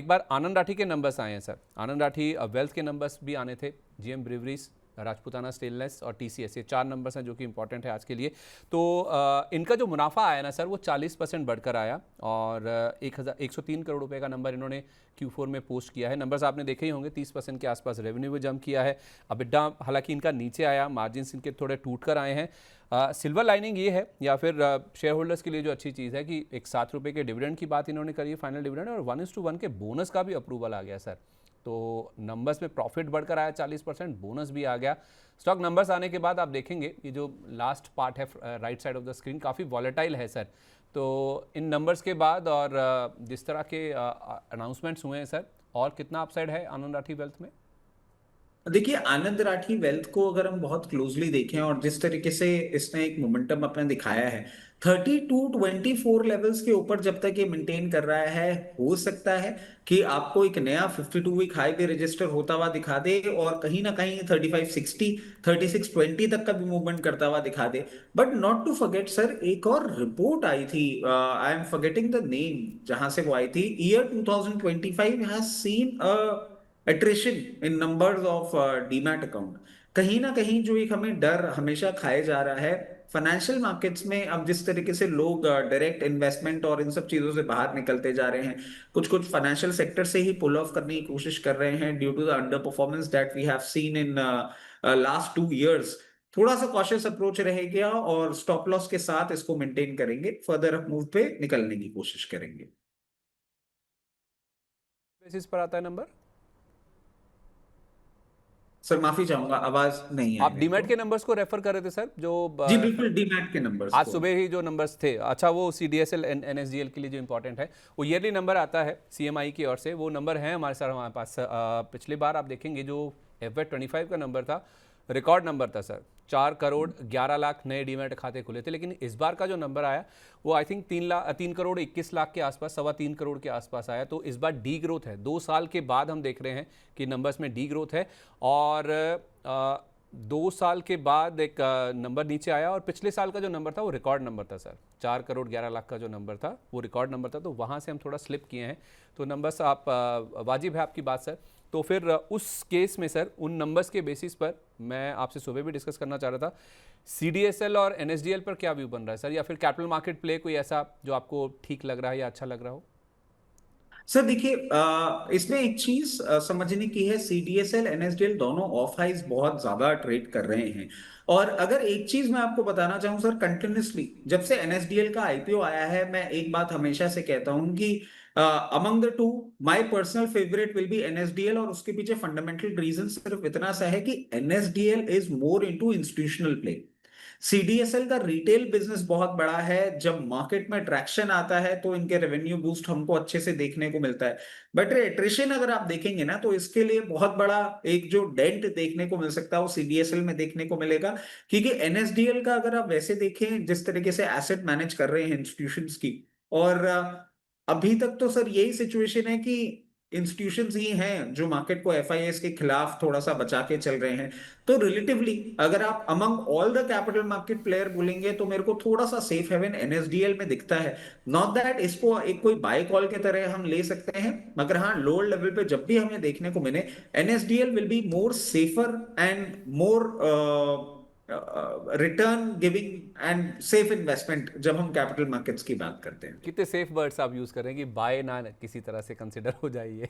एक बार आनंद राठी के नंबर्स आए हैं सर। आनंद राठी वेल्थ के नंबर्स भी आने थे, जीएम ब्रीवरीज, राजपूताना स्टेनलेस और टीसीएस, ये 4 नंबर्स हैं जो कि इंपॉर्टेंट है आज के लिए। तो इनका जो मुनाफा आया ना सर वो 40% बढ़कर आया और 103 करोड़ रुपए का नंबर इन्होंने Q4 में पोस्ट किया है। नंबर्स आपने देखे ही होंगे, 30% के आसपास रेवेन्यू भी जंप किया है। अबिड्डा हालांकि इनका नीचे आया, मार्जिन इनके थोड़े टूट कर आए हैं। सिल्वर लाइनिंग ये है या फिर शेयर होल्डर्स के लिए जो अच्छी चीज़ है कि एक 7 रुपये के डिविडेंड की बात इन्होंने करी है, फाइनल डिविडेंड, और 1:1 के बोनस का भी अप्रूवल आ गया सर। तो नंबर्स में प्रॉफिट बढ़कर आया 40%, बोनस भी आ गया। स्टॉक नंबर्स आने के बाद आप देखेंगे ये जो लास्ट पार्ट है right side of the screen काफ़ी वॉलेटाइल है सर। तो इन नंबर्स के बाद और जिस तरह के अनाउंसमेंट्स हुए हैं सर, और कितना अपसाइड है आनंद राठी वेल्थ में? देखिए, आनंद राठी वेल्थ को अगर हम बहुत क्लोजली देखें और जिस तरीके से इसने एक मोमेंटम अपना दिखाया है, 32-24 लेवल्स के ऊपर जब तक ये मेंटेन कर रहा है, हो सकता है कि आपको एक नया 52 वीक हाई भी रजिस्टर होता हुआ दिखा दे और कहीं ना कहीं 3560, 3620 तक का भी मूवमेंट करता हुआ दिखा दे। But not to forget sir, एक और रिपोर्ट आई थी, I am forgetting the name, जहां से वो आई थी। Year 2025 has seen attrition in numbers of demat account. कहीं ना कहीं जो एक हमें डर हमेशा खाए जा रहा है फाइनेंशियल मार्केट्स में, अब जिस तरीके से लोग डायरेक्ट इन्वेस्टमेंट और इन सब चीजों से बाहर निकलते जा रहे हैं, कुछ कुछ फाइनेंशियल सेक्टर से ही पुल ऑफ करने की कोशिश कर रहे हैं due to the under performance that we have seen in last 2 years। थोड़ा सा कॉशियस अप्रोच रहेगा और स्टॉप लॉस के साथ इसको मेंटेन करेंगे, फर्दर मूव पे निकलने की कोशिश करेंगे। बेसिस पर आता है नंबर? सर माफी चाहूंगा, आवाज नहीं आई आप मेरे डीमैट को। के नंबर्स को रेफर कर रहे थे सर, जो जी बिल्कुल, डीमैट के नंबर्स आज को। सुबह ही जो नंबर्स थे। अच्छा, वो CDSL NSDL के लिए जो इंपॉर्टेंट है वो ईयरली नंबर आता है CMI की ओर से, वो नंबर है हमारे सर हमारे पास। पिछली बार आप देखेंगे जो FY25 का नंबर था, रिकॉर्ड नंबर था सर, 4 करोड़ 11 लाख नए डीमैट खाते खुले थे। लेकिन इस बार का जो नंबर आया वो आई थिंक 3 करोड़ 21 लाख के आसपास, 3.25 करोड़ के आसपास आया। तो इस बार डी ग्रोथ है, 2 साल के बाद हम देख रहे हैं कि नंबर्स में डी ग्रोथ है। और 2 साल के बाद एक नंबर नीचे आया और पिछले साल का जो नंबर था वो रिकॉर्ड नंबर था सर, 4 करोड़ 11 लाख का जो नंबर था वो रिकॉर्ड नंबर था। तो वहाँ से हम थोड़ा स्लिप किए हैं। तो नंबर्स आप वाजिब है आपकी बात सर। तो फिर उस केस में सर उन नंबर्स के बेसिस पर मैं आपसे सुबह भी डिस्कस करना चाह रहा था, CDSL और NSDL पर क्या व्यू बन रहा है सर, या फिर कैपिटल मार्केट प्ले कोई ऐसा जो आपको ठीक लग रहा है या अच्छा लग रहा हो? सर देखिए, इसमें एक चीज समझने की है, CDSL NSDL दोनों ऑफ हाइज बहुत ज्यादा ट्रेड कर रहे हैं। और अगर एक चीज मैं आपको बताना चाहूँ सर, कंटिन्यूसली जब से NSDL का IPO आया है, मैं एक बात हमेशा से कहता हूँ कि among the two my personal favourite will be NSDL। और उसके पीछे फंडामेंटल रीजन सिर्फ इतना सा है कि NSDL is more into institutional play. CDSL का रिटेल बिजनेस बहुत बड़ा है, जब मार्केट में ट्रैक्शन आता है तो इनके रेवेन्यू बूस्ट हमको अच्छे से देखने को मिलता है। बट एट्रिशन अगर आप देखेंगे ना, तो इसके लिए बहुत बड़ा एक जो डेंट देखने को मिल सकता है वो CDSL में देखने को मिलेगा। क्योंकि NSDL का अगर आप वैसे देखें, जिस तरीके से एसेट मैनेज कर रहे हैं इंस्टीट्यूशंस की, और अभी तक तो सर यही सिचुएशन है कि इंस्टीट्यूशंस ही हैं जो मार्केट को FIS के खिलाफ थोड़ा सा बचा के चल रहे हैं। तो रिलेटिवली अगर आप among all the capital market player बोलेंगे तो मेरे को थोड़ा सा सेफ हेवन NSDL में दिखता है। नॉट दैट इसको एक कोई बाय कॉल के तरह हम ले सकते हैं, मगर हाँ, लोअर लेवल पे जब भी हमें देखने को मिले, NSDL will be more safer and more return giving and safe investment जब हम कैपिटल मार्केट्स की बात करते हैं। कितने सेफ वर्ड्स आप यूज़ करें कि बाय ना किसी तरह से कंसिडर हो जाइए।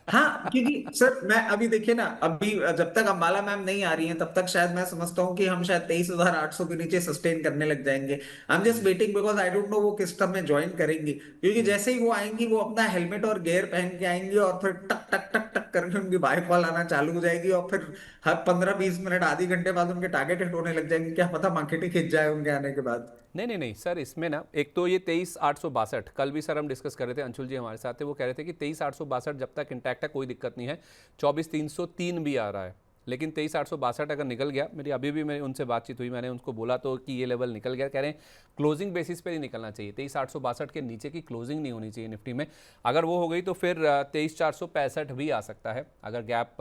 हाँ, क्योंकि सर मैं अभी देखिए ना, अभी जब तक अंबाला मैम नहीं आ रही हैं तब तक शायद मैं समझता हूँ कि हम शायद 23,800 के नीचे सस्टेन करने लग जाएंगे। I am just waiting because I don't know वो किस टर्म में ज्वाइन करेंगी। क्योंकि जैसे ही वो आएंगी वो अपना हेलमेट और गियर पहन के आएंगी और फिर टक टक टक टक करके उनकी बाय कॉल आना चालू हो जाएगी और फिर हर 15-20 मिनट आधे घंटे बाद उनके टारगेट हिट होने लग जाएंगे। क्या पता मार्केट ही खिंच जाए उनके आने के बाद। नहीं नहीं नहीं सर, इसमें ना एक तो ये 23,862, कल भी सर हम डिस्कस कर रहे थे, अंशुल जी हमारे साथ थे, वो कह रहे थे कि 23,862 जब तक इंटैक्ट है कोई दिक्कत नहीं है। 24,303 भी आ रहा है, लेकिन 23,862 अगर निकल गया, मेरी अभी भी मेरी उनसे बातचीत हुई, मैंने उनको बोला तो कि ये लेवल निकल गया, कह रहे हैं क्लोजिंग बेसिस पे ही निकलना चाहिए, 23,862 के नीचे की क्लोजिंग नहीं होनी चाहिए निफ्टी में। अगर वो हो गई तो फिर 23,465 भी आ सकता है, अगर गैप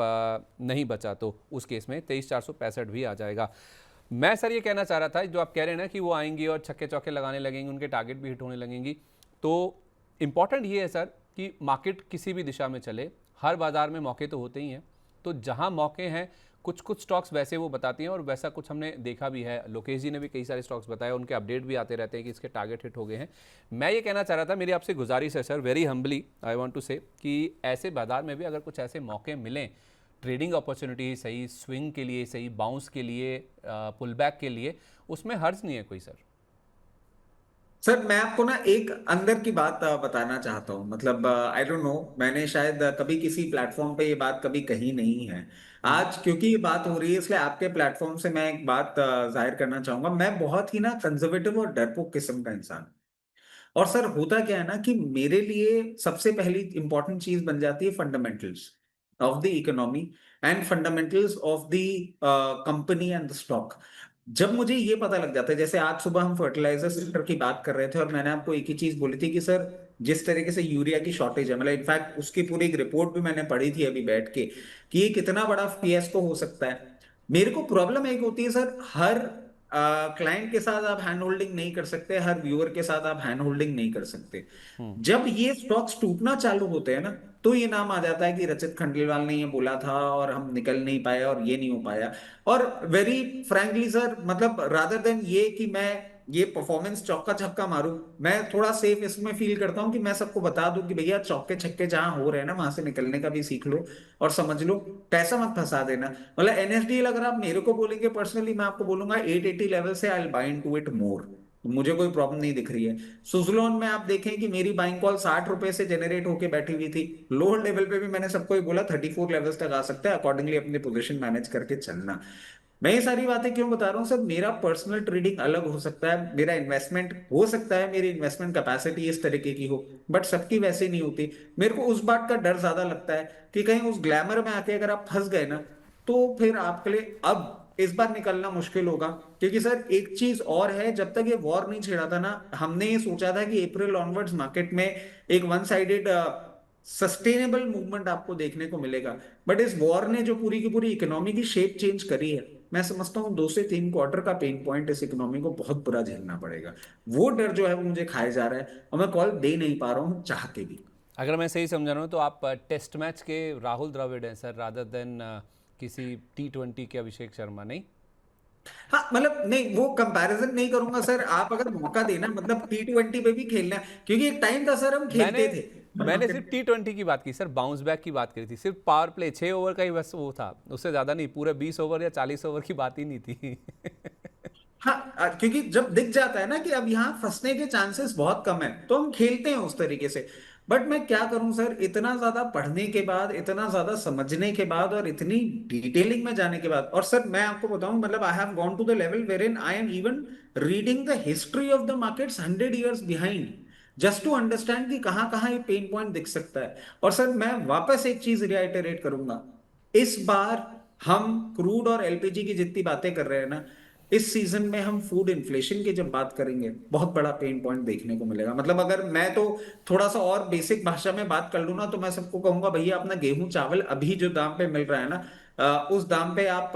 नहीं बचा तो उस केस में 23,465 भी आ जाएगा। मैं सर ये कहना चाह रहा था, जो आप कह रहे हैं ना कि वो आएंगी और छक्के चौके लगाने लगेंगे, उनके टारगेट भी हिट होने लगेंगी, तो इंपॉर्टेंट ये है सर कि मार्केट किसी भी दिशा में चले, हर बाजार में मौके तो होते ही हैं, तो जहां मौके हैं कुछ कुछ स्टॉक्स वैसे वो बताती हैं और वैसा कुछ हमने देखा भी है। लोकेश जी ने भी कई सारे स्टॉक्स बताए, उनके अपडेट भी आते रहते हैं कि इसके टारगेट हिट हो गए हैं। मैं ये कहना चाह रहा था, मेरी आपसे गुजारिश है sir, very humbly I want to say, कि ऐसे बाजार में भी अगर कुछ ऐसे मौके मिलें, ट्रेडिंग अपॉर्चुनिटी सही, स्विंग के लिए सही, बाउंस के लिए, पुल बैक के लिए, उसमें हर्ज नहीं है कोई सर। सर मैं आपको ना एक अंदर की बात बताना चाहता हूँ। मतलब आई डोंट नो, मैंने शायद कभी किसी प्लेटफॉर्म पे ये बात कभी कही नहीं है। आज क्योंकि ये बात हो रही है, इसलिए आपके प्लेटफॉर्म से मैं एक बात जाहिर करना चाहूंगा। मैं बहुत ही ना कंजर्वेटिव और डरपोक किस्म का इंसान हूं। और सर होता क्या है ना कि मेरे लिए सबसे पहली इंपॉर्टेंट चीज बन जाती है fundamentals of the economy and fundamentals of the company and the stock. जब मुझे ये पता लग जाता है, जैसे आज सुबह हम फर्टिलाइजर सेक्टर की बात कर रहे थे और मैंने आपको एक ही चीज बोली थी कि सर जिस तरीके से यूरिया की शॉर्टेज है, मतलब इनफैक्ट उसकी पूरी एक रिपोर्ट भी मैंने पढ़ी थी अभी बैठ के कि ये कितना बड़ा फिएस्को हो सकता है। मेरे को प्रॉब्लम एक होती है सर, हर क्लाइंट के साथ आप हैंड होल्डिंग नहीं कर सकते, हर व्यूअर के साथ आप हैंड होल्डिंग नहीं कर सकते। जब ये स्टॉक्स टूटना चालू होते हैं ना, तो ये नाम आ जाता है कि रचित खंडेलवाल ने ये बोला था और हम निकल नहीं पाए और ये नहीं हो पाया। और वेरी फ्रैंकली सर, मतलब रादर देन ये कि मैं ये परफॉर्मेंस चौका छक्का मारूं, मैं थोड़ा सेफ इसमें फील करता हूं कि मैं सबको बता दूं कि भैया चौके छक्के जहां हो रहे हैं ना, वहां से निकलने का भी सीख लो और समझ लो, पैसा मत फंसा देना। मतलब एनएसडीएल अगर आप मेरे को बोलेंगे पर्सनली, मैं आपको बोलूंगा 880 लेवल से I will buy into it more. मुझे कोई प्रॉब्लम नहीं दिख रही है। सुजलोन में आप देखें कि मेरी बाइंग कॉल 60 रुपए से जनरेट होकर बैठी हुई थी। लोअर लेवल पे भी मैंने सबको ही बोला 34 लेवल्स तक आ सकता है, अकॉर्डिंगली अपनी पोजीशन मैनेज करके चलना। मैं ये सारी बातें क्यों बता रहा हूँ सर, मेरा पर्सनल ट्रेडिंग अलग हो सकता है, मेरा इन्वेस्टमेंट हो सकता है, मेरी इन्वेस्टमेंट कैपेसिटी इस तरीके की हो, बट सबकी वैसे नहीं होती। मेरे को उस बात का डर ज्यादा लगता है कि कहीं उस ग्लैमर में आके अगर आप फंस गए ना, तो फिर आपके लिए अब इस बार निकलना मुश्किल होगा। क्योंकि सर एक चीज और है, जब तक ये वॉर नहीं छिड़ा था ना, हमने ये सोचा था कि अप्रैल ऑनवर्ड्स मार्केट में एक वन साइडेड सस्टेनेबल मूवमेंट आपको देखने को मिलेगा। बट इस वॉर ने जो पूरी की पूरी इकोनॉमी की शेप चेंज करी है, मैं समझता हूँ 2 से 3 क्वार्टर का पेन पॉइंट इस इकोनॉमी को बहुत बुरा झेलना पड़ेगा। वो डर जो है वो मुझे खाए जा रहा है और मैं कॉल दे नहीं पा रहा हूँ चाह के भी। अगर मैं सही समझ रहा हूँ तो आप टेस्ट मैच के राहुल द्रविड़ हैं सर, रादर देन किसी T20 के अभिषेक शर्मा, नहीं? हाँ मतलब नहीं, वो कंपैरिजन नहीं करूंगा सर। आप अगर मौका देना, मतलब T20 पे भी खेलना है, क्योंकि एक टाइम था सर हम मैंने खेलते थे मैंने सिर्फ मार्केट। T20 की बात की सर, बाउंस बैक की बात करी थी, सिर्फ पावर प्ले 6 ओवर का ही बस वो था, उससे ज़्यादा नहीं, पूरे 20 ओवर या 40 ओवर की बात ही नहीं थी। हाँ क्योंकि जब दिख जाता है ना कि अब यहाँ फंसने के चांसेस बहुत कम है, तो हम खेलते हैं उस तरीके से। बट मैं क्या करूं सर, इतना ज्यादा पढ़ने के बाद, इतना ज्यादा समझने के बाद और इतनी डिटेलिंग में जाने के बाद, और सर मैं आपको बताऊं, मतलब I have gone to the level where in I am even reading the history of the markets 100 years behind, just to understand कि कहाँ कहाँ ये पेन पॉइंट दिख सकता है। और सर मैं वापस एक चीज रिआइटरेट करूंगा, इस बार हम क्रूड और एलपीजी की जितनी बातें कर रहे हैं ना, इस सीजन में हम फूड इन्फ्लेशन की जब बात करेंगे, बहुत बड़ा पेन पॉइंट देखने को मिलेगा। मतलब अगर मैं तो थोड़ा सा और बेसिक भाषा में बात कर लूँ ना, तो मैं सबको कहूंगा भैया अपना गेहूं चावल अभी जो दाम पे मिल रहा है ना, उस दाम पे आप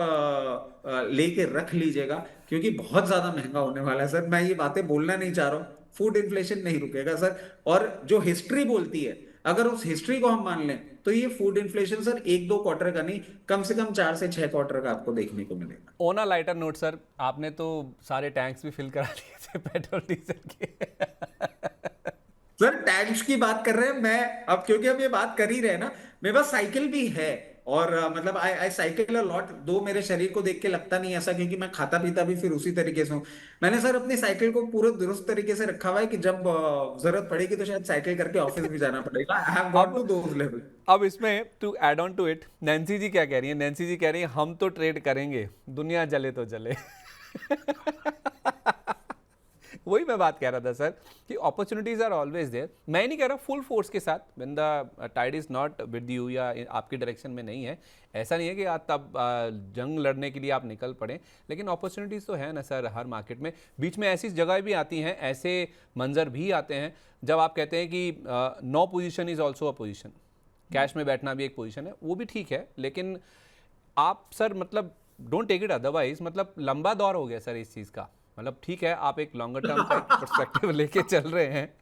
लेके रख लीजिएगा, क्योंकि बहुत ज्यादा महंगा होने वाला है सर। मैं ये बातें बोलना नहीं चाह रहा हूँ, फूड इन्फ्लेशन नहीं रुकेगा सर। और जो हिस्ट्री बोलती है, अगर उस हिस्ट्री को हम मान लें, तो ये फूड इन्फ्लेशन सर 1-2 क्वार्टर का नहीं, कम से कम 4 से 6 क्वार्टर का आपको देखने को मिलेगा। On a lighter note sir, आपने तो सारे टैंक्स भी फिल करा दिए थे पेट्रोल डीजल के। सर टैक्स की बात कर रहे हैं, मैं अब क्योंकि हम ये बात कर ही रहे हैं ना, मेरे पास साइकिल भी है। और मतलब आई आई साइकिल अ लॉट, दो मेरे शरीर को देख के लगता नहीं ऐसा, क्योंकि मैं खाता पीता भी फिर उसी तरीके से हूँ। मैंने सर अपनी साइकिल को पूरे दुरुस्त तरीके से रखा हुआ है कि जब जरूरत पड़ेगी तो शायद साइकिल करके ऑफिस भी जाना पड़ेगा। I have got up to those level. अब इसमें to add on to it, Nancy ji क्या कह रही है? नैन्सी जी कह रही है हम तो ट्रेड करेंगे, दुनिया जले तो जले। वही मैं बात कह रहा था सर कि अपॉर्चुनिटीज आर ऑलवेज देयर। मैं नहीं कह रहा फुल फोर्स के साथ, when the tide is not with you या आपकी डायरेक्शन में नहीं है, ऐसा नहीं है कि आप तब जंग लड़ने के लिए आप निकल पड़े, लेकिन अपॉर्चुनिटीज तो है ना सर हर मार्केट में। बीच में ऐसी जगह भी आती हैं, ऐसे मंजर भी आते हैं जब आप कहते हैं कि no position is also a position, cash में बैठना भी एक पोजीशन है, वो भी ठीक है, लेकिन आप सर मतलब डोंट टेक इट अदरवाइज, मतलब लंबा दौर हो गया सर इस चीज़ का। मतलब ठीक है, आप एक लॉन्गर टर्म का एक पर्सपेक्टिव लेके चल रहे हैं,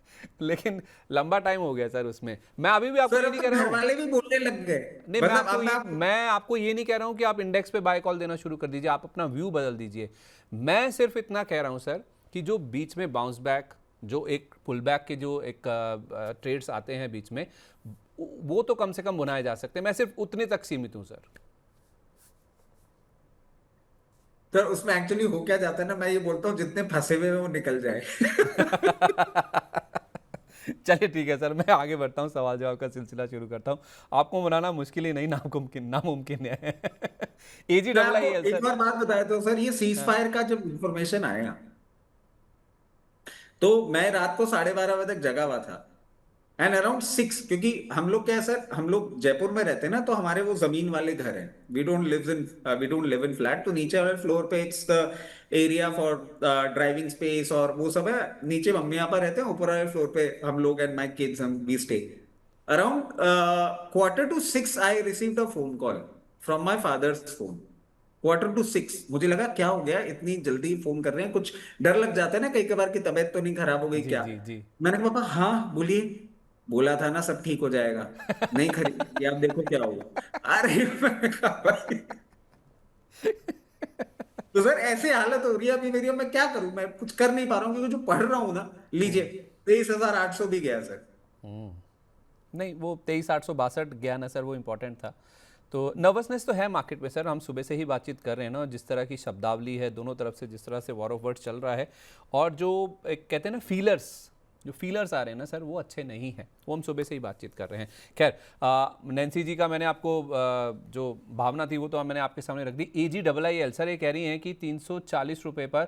लेकिन लंबा टाइम हो गया सर उसमें। मैं अभी भी आपको सर ये अब नहीं तो कह रहा घर हूँ, वाले भी बोलने लग गए। नहीं मतलब अब मैं मैं आपको ये नहीं कह रहा हूँ कि आप इंडेक्स पे बाय कॉल देना शुरू कर दीजिए, आप अपना व्यू बदल दीजिए। मैं सिर्फ इतना कह रहा हूँ सर कि जो बीच में बाउंस बैक, जो एक पुल बैक के जो एक ट्रेड्स आते हैं बीच में, वो तो कम से कम बनाए जा सकते हैं। मैं सिर्फ उतने तक सीमित हूँ सर। सर उसमें एक्चुअली हो क्या जाता है ना, मैं ये बोलता हूँ जितने फंसे हुए हैं वो निकल जाए। चलिए ठीक है सर, मैं आगे बढ़ता हूँ, सवाल जवाब का सिलसिला शुरू करता हूँ। आपको बनाना मुश्किल ही नहीं, नामुमकिन नामुमकिन है। एजी मैं डबल आई आपको एल एक सर। और बात बताया तो सर, ये सीज हाँ, फायर का जब इंफॉर्मेशन आया तो मैं रात को 12:30 बजे तक जगा हुआ था। एंड अराउंड 6, क्योंकि हम लोग क्या है सर, हम लोग जयपुर में रहते हैं ना, तो हमारे वो जमीन वाले घर हैं। We don't live in flat. तो नीचे वाले फ्लोर पे it's the area for driving space और वो सब है। नीचे मम्मी पापा रहते हैं, ऊपर वाले फ्लोर पे हम लोग एंड माई किड्स, हम we stay. Around Quarter to 6 I received a phone call from my father's phone. Quarter to 6 मुझे लगा क्या हो गया, इतनी जल्दी फोन कर रहे हैं, कुछ डर लग जाता है ना कई कबार की तबीयत तो नहीं खराब हो गई जी क्या। जी जी। मैंने कहा पापा हाँ बोलिए। बोला था ना सब ठीक हो जाएगा, नहीं खरीदी, आप देखो क्या होगा। अरे मैंने कहा भाई, तो सर ऐसे हालत हो रही है अभी मेरी, अब मैं क्या करूं, मैं कुछ कर नहीं पा रहा हूँ क्योंकि जो पढ़ रहा हूँ ना, लीजिए 23,800 भी गया सर। नहीं, वो 23,862 गया ना सर, वो इम्पोर्टेंट था। तो नर्वसनेस तो है मार्केट में सर, हम सुबह से ही बातचीत कर रहे हैं ना, जिस तरह की शब्दावली है दोनों तरफ से, जिस तरह से वॉर ऑफ वर्ड्स चल रहा है, और जो एक कहते हैं ना फीलर्स, जो फीलर्स आ रहे हैं ना सर, वो अच्छे नहीं हैं। वो हम सुबह से ही बातचीत कर रहे हैं। खैर, नैन्सी जी का मैंने आपको जो भावना थी वो तो मैंने आपके सामने रख दी। AGIIL सर ये कह रही हैं कि 340 रुपये पर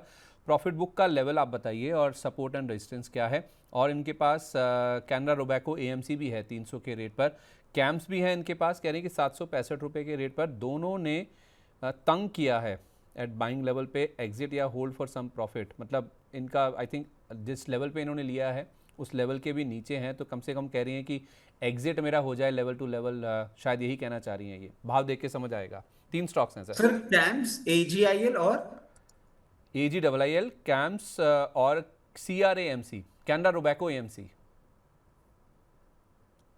प्रॉफिट बुक का लेवल आप बताइए और सपोर्ट एंड रेजिस्टेंस क्या है। और इनके पास कैनरा रोबैको AMC भी है 300 के रेट पर, कैम्प्स भी है इनके पास, कह रहे हैं कि 765 के रेट पर। दोनों ने तंग किया है एट बाइंग लेवल पे, एग्जिट या होल्ड फॉर सम प्रॉफिट। मतलब इनका आई थिंक जिस लेवल पे इन्होंने लिया है उस लेवल के भी नीचे हैं, तो कम से कम कह रही हैं कि एग्जिट मेरा हो जाए लेवल टू लेवल, शायद यही कहना चाह रही हैं। ये भाव देख के समझ आएगा। 3 स्टॉक्स हैं सर, सर कैम्स, AGIL और AGIIL, कैम्प्स और CRAMC, कैनरा रोबैको AMC।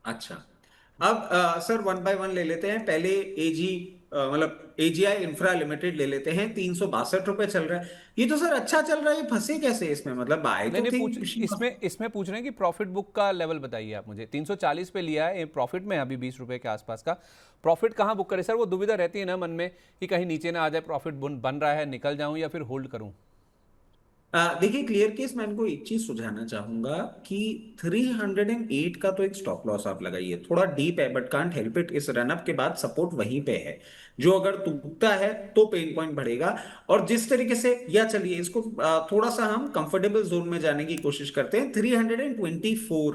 अच्छा। अब सर वन बाय वन ले लेते हैं। पहले एजी मतलब AGI इंफ्रा लिमिटेड ले लेते हैं। 362 रुपए चल रहा है। ये तो सर अच्छा चल रहा है, ये फंसे कैसे इसमें, मतलब आए नहीं तो नहीं, थी पूछ पिछली बार। इसमें पूछ रहे हैं कि प्रॉफिट बुक का लेवल बताइए आप मुझे। 340 पे लिया है, प्रॉफिट में है अभी 20 रुपए के आसपास का। प्रॉफिट कहाँ बुक करे सर, वो दुविधा रहती है ना मन में कि कहीं नीचे ना आ जाए, प्रॉफिट बन रहा है, निकल जाऊं या फिर होल्ड करूं। देखिए क्लियर केस, मैं इनको एक चीज सुझाना चाहूंगा कि 308 का तो एक स्टॉप लॉस आप लगाइए। थोड़ा डीप है बट कांट हेल्प इट, इस रनअप के बाद सपोर्ट वहीं पे है। जो अगर टूटता है तो पेन पॉइंट बढ़ेगा। और जिस तरीके से, या चलिए इसको थोड़ा सा हम कंफर्टेबल जोन में जाने की कोशिश करते हैं। 324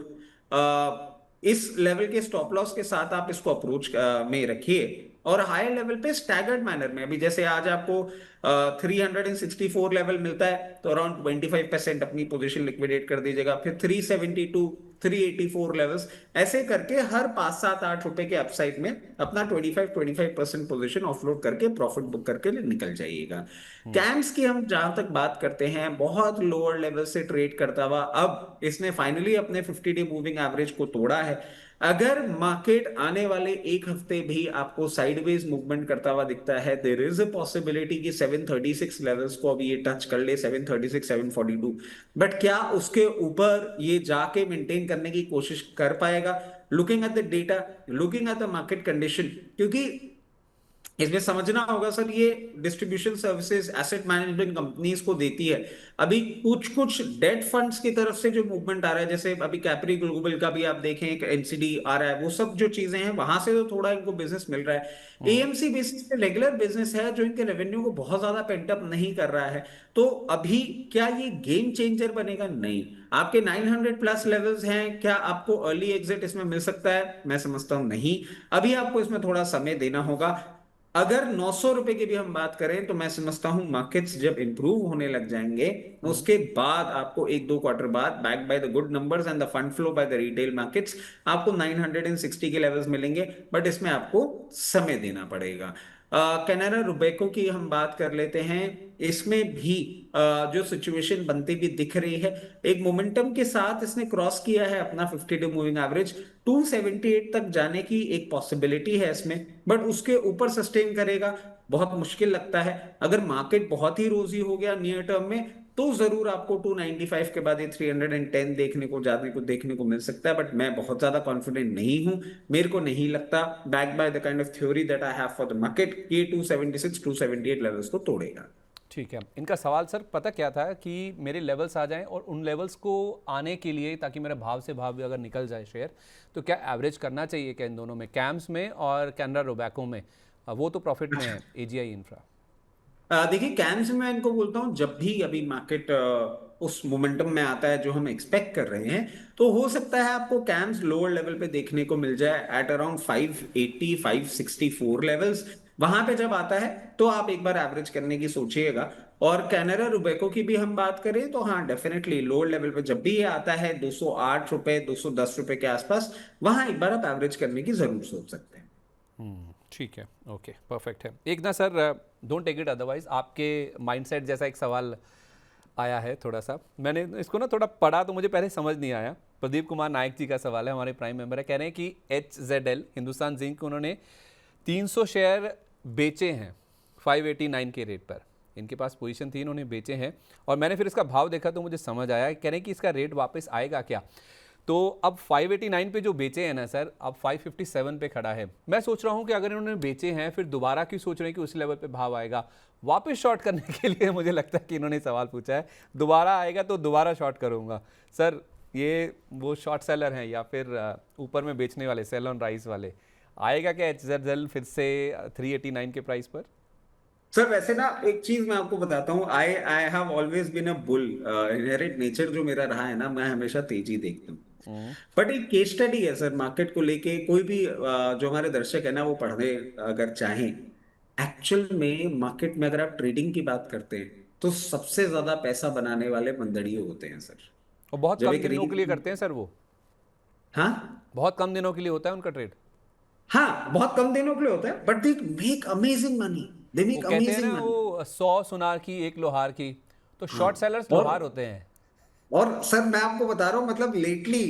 इस लेवल के स्टॉप लॉस के साथ आप इसको अप्रोच में रखिए। और हायर लेवल पे स्टैगर्ड मैनर में, अभी जैसे आज आपको 364 लेवल मिलता है तो अराउंड 25% अपनी पोजीशन लिक्विडेट कर दीजिएगा। फिर 372, 384 लेवल्स, ऐसे करके हर 5, 7, 8 रुपए के अपसाइड में अपना 25% पोजीशन ऑफलोड करके प्रॉफिट बुक करके निकल जाइएगा। कैम्स की हम जहां तक बात करते हैं, बहुत लोअर लेवल से ट्रेड करता हुआ अब इसने फाइनली अपने 50 डे मूविंग एवरेज को तोड़ा है। अगर मार्केट आने वाले एक हफ्ते भी आपको साइडवेज मूवमेंट करता हुआ दिखता है, देयर इज अ पॉसिबिलिटी कि 736 लेवल्स को अभी ये टच कर ले, 736, 742। बट क्या उसके ऊपर ये जाके मेंटेन करने की कोशिश कर पाएगा? Looking at the data, looking at the market condition, क्योंकि इसमें समझना होगा सर, ये distribution services asset management companies को देती है। अभी कुछ कुछ डेट फंड्स की तरफ से जो मूवमेंट आ रहा है, जैसे अभी कैप्री ग्लोबल का भी आप देखें एक NCD आ रहा है, वो सब जो चीजें हैं वहां से तो थोड़ा इनको बिजनेस मिल रहा है। AMC बेसिस पे रेगुलर बिजनेस है जो इनके रेवेन्यू को बहुत ज्यादा पेंटअप नहीं कर रहा है। तो अभी क्या ये गेम चेंजर बनेगा? नहीं। आपके 900 प्लस लेवल्स हैं, क्या आपको अर्ली एग्जिट इसमें मिल सकता है? मैं समझता हूं नहीं। अभी आपको इसमें थोड़ा समय देना होगा। अगर 900 रुपए की भी हम बात करें तो मैं समझता हूं मार्केट्स जब इंप्रूव होने लग जाएंगे, उसके बाद आपको 1, 2 क्वार्टर बाद, back by the good numbers and the fund flow by the retail markets, आपको 960 के लेवल्स मिलेंगे। बट इसमें आपको समय देना पड़ेगा। कैनरा रुबेको की हम बात कर लेते हैं, इसमें भी जो सिचुएशन बनती हुई दिख रही है, एक मोमेंटम के साथ इसने क्रॉस किया है अपना 50 डे मूविंग एवरेज, 278 तक जाने की एक पॉसिबिलिटी है इसमें, बट उसके ऊपर सस्टेन करेगा बहुत मुश्किल लगता है। अगर मार्केट बहुत ही रोजी हो गया नियर टर्म में, तो जरूर आपको 295 के बाद ये 310 देखने को मिल सकता है, बट मैं बहुत ज्यादा कॉन्फिडेंट नहीं हूं। मेरे को नहीं लगता, back by the kind of theory that I have for the market, ये 276 278 लेवल्स को तोड़ेगा। ठीक है, इनका सवाल सर पता क्या था कि मेरे लेवल्स आ जाएं, और उन लेवल्स को आने के लिए ताकि मेरा भाव से भाव भी अगर निकल जाए शेयर, तो क्या एवरेज करना चाहिए क्या इन दोनों में, कैम्स में और कैनरा रोबैको में? वो तो प्रॉफिट में है एजीआई इंफ्रा। देखिए कैम्स में मैं इनको बोलता हूँ, जब भी अभी मार्केट उस मोमेंटम में आता है जो हम एक्सपेक्ट कर रहे हैं, तो हो सकता है आपको कैम्स लोअर लेवल पे देखने को मिल जाए एट अराउंड 580 564 लेवल्स। वहां पे जब आता है तो आप एक बार एवरेज करने की सोचिएगा। और कैनरा रुबेको की भी हम बात करें तो हाँ, डेफिनेटली लोअर लेवल पे जब भी ये आता है 208 रुपए 210 रुपए के आसपास, वहां एक बार आप एवरेज करने की जरूर सोच सकते हैं। ठीक है, ओके, परफेक्ट है। एक ना sir, don't take it otherwise, आपके माइंडसेट जैसा एक सवाल आया है थोड़ा सा, मैंने इसको ना थोड़ा पढ़ा तो मुझे पहले समझ नहीं आया। प्रदीप कुमार नायक जी का सवाल है, हमारे प्राइम मेंबर है, कह रहे हैं कि HZL हिंदुस्तान जिंक उन्होंने 300 शेयर बेचे हैं 589 के रेट पर, इनके पास पोजीशन थी, इन्होंने बेचे हैं, और मैंने फिर इसका भाव देखा तो मुझे समझ आया, कह रहे हैं कि इसका रेट वापस आएगा क्या। तो अब 589 पे जो बेचे हैं ना सर, अब 557 पे खड़ा है। मैं सोच रहा हूँ कि अगर इन्होंने बेचे हैं, फिर दोबारा क्यों सोच रहे हैं कि उस लेवल पे भाव आएगा वापस शॉर्ट करने के लिए? मुझे लगता है कि इन्होंने सवाल पूछा है, दोबारा आएगा तो दोबारा शॉर्ट करूँगा। सर ये वो शॉर्ट सेलर हैं या फिर ऊपर में बेचने वाले, सेल ऑन राइज वाले, आएगा क्या HZL फिर से 389 के प्राइस पर? सर वैसे ना एक चीज मैं आपको बताता हूँ, I I have always been a bull, inherit nature जो मेरा रहा है ना, मैं हमेशा तेजी देखता हूँ। बट एक केस स्टडी है सर मार्केट को लेके, कोई भी जो हमारे दर्शक है ना वो पढ़ने अगर चाहें, एक्चुअल में मार्केट में अगर आप ट्रेडिंग की बात करते हैं तो सबसे ज्यादा पैसा बनाने वाले मंदड़िए होते हैं सर। और बहुत जब कम एक दिनों के लिए रेंज, करते हैं सर वो, हाँ बहुत कम दिनों के लिए होता है उनका ट्रेड। हाँ, बहुत कम दिनों के लिए होता है, but they make amazing money, they वो मेक कहते हैं अमेजिंग ना मनी। वो 100 सुनार की एक लोहार की, तो हाँ, शॉर्ट सेलर्स और लोहार होते हैं। और सर मैं आपको बता रहा हूँ, मतलब लेटली